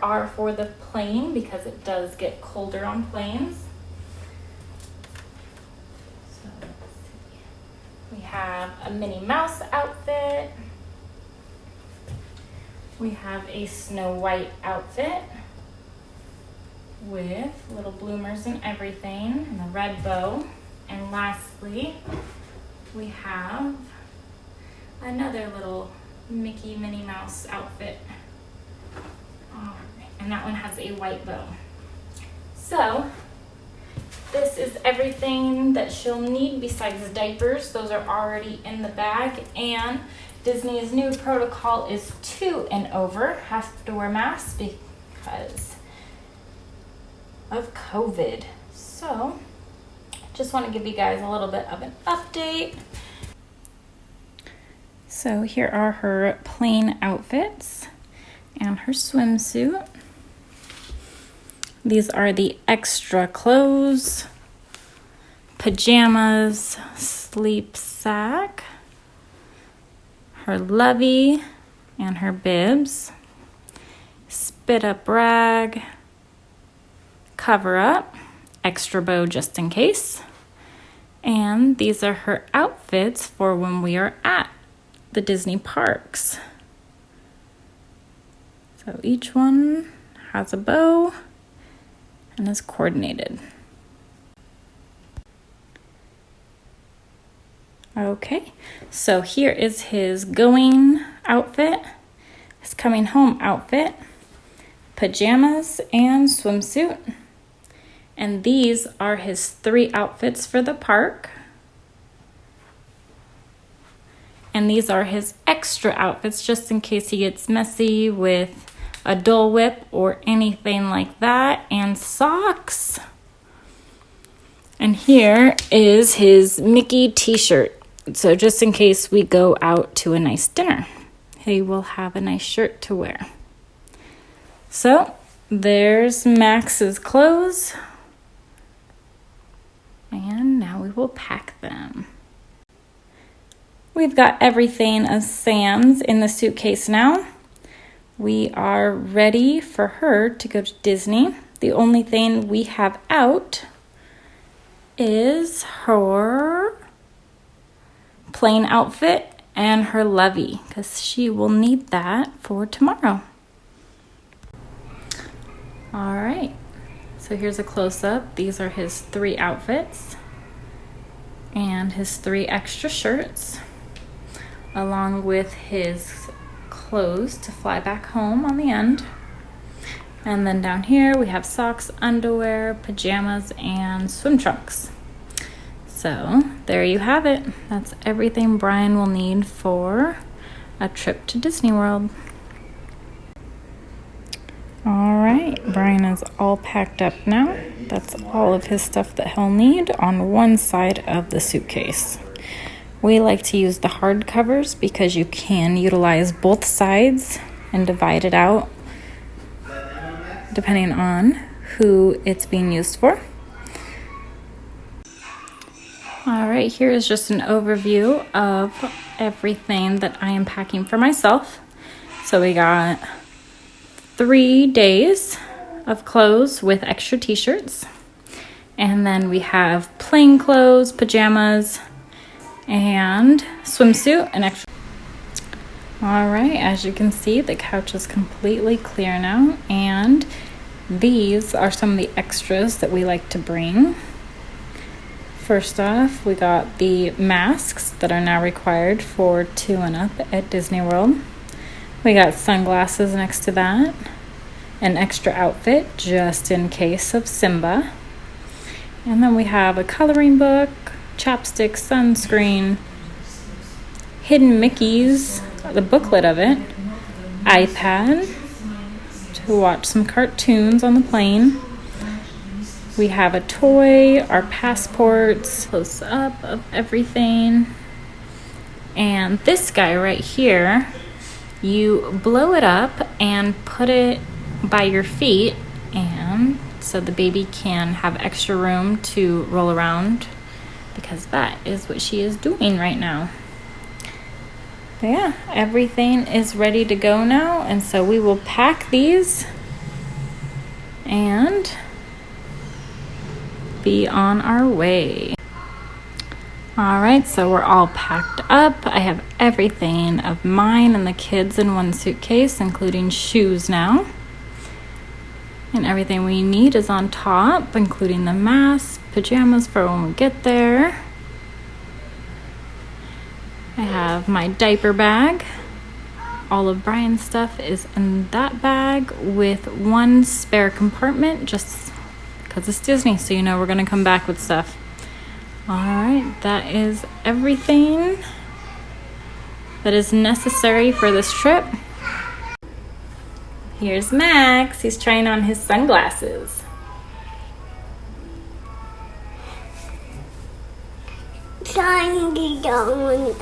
are for the plane because it does get colder on planes. So let's see. We have a Minnie Mouse outfit. We have a Snow White outfit with little bloomers and everything and a red bow. And lastly, we have another little Mickey Minnie Mouse outfit. And that one has a white bow. So this is everything that she'll need besides the diapers. Those are already in the bag. And Disney's new protocol is 2 and over have to wear masks because of COVID. So just want to give you guys a little bit of an update. So here are her plain outfits and her swimsuit. These are the extra clothes, pajamas, sleep sack, her lovey and her bibs, spit up rag, cover up, extra bow just in case. And these are her outfits for when we are at the Disney parks. So each one has a bow and is coordinated. Okay, so here is his going outfit, his coming home outfit, pajamas, and swimsuit. And these are his 3 outfits for the park. And these are his extra outfits just in case he gets messy with a Dole Whip or anything like that, and socks. And here is his Mickey t-shirt. So just in case we go out to a nice dinner, he will have a nice shirt to wear. So there's Max's clothes. And now we will pack them. We've got everything of Sam's in the suitcase now. We are ready for her to go to Disney. The only thing we have out is her plain outfit and her lovey because she will need that for tomorrow. All right, so here's a close-up. These are his 3 outfits and his 3 extra shirts, along with his clothes to fly back home on the end. And then down here we have socks, underwear, pajamas, and swim trunks. So there you have it. That's everything Brian will need for a trip to Disney World. All right, Brian is all packed up now. That's all of his stuff that he'll need on one side of the suitcase. We like to use the hard covers because you can utilize both sides and divide it out depending on who it's being used for. All right, here is just an overview of everything that I am packing for myself. So we got 3 days of clothes with extra t-shirts. And then we have plain clothes, pajamas, and swimsuit and extra. All right, as you can see, the couch is completely clear now, and these are some of the extras that we like to bring. First off, we got the masks that are now required for 2 and up at Disney World. We got sunglasses next to that, an extra outfit just in case of Simba. And then we have a coloring book, chapstick, sunscreen, hidden Mickeys, the booklet of it, iPad to watch some cartoons on the plane. We have a toy, our passports, close up of everything. And this guy right here, you blow it up and put it by your feet, and so the baby can have extra room to roll around, because that is what she is doing right now. But yeah, everything is ready to go now, and so we will pack these and be on our way. All right, so we're all packed up. I have everything of mine and the kids in one suitcase, including shoes now. And everything we need is on top, including the mask, pajamas for when we get there. I have my diaper bag. All of Brian's stuff is in that bag with one spare compartment just because it's Disney, so you know we're going to come back with stuff. All right, that is everything that is necessary for this trip. Here's Max. He's trying on his sunglasses. Trying to go.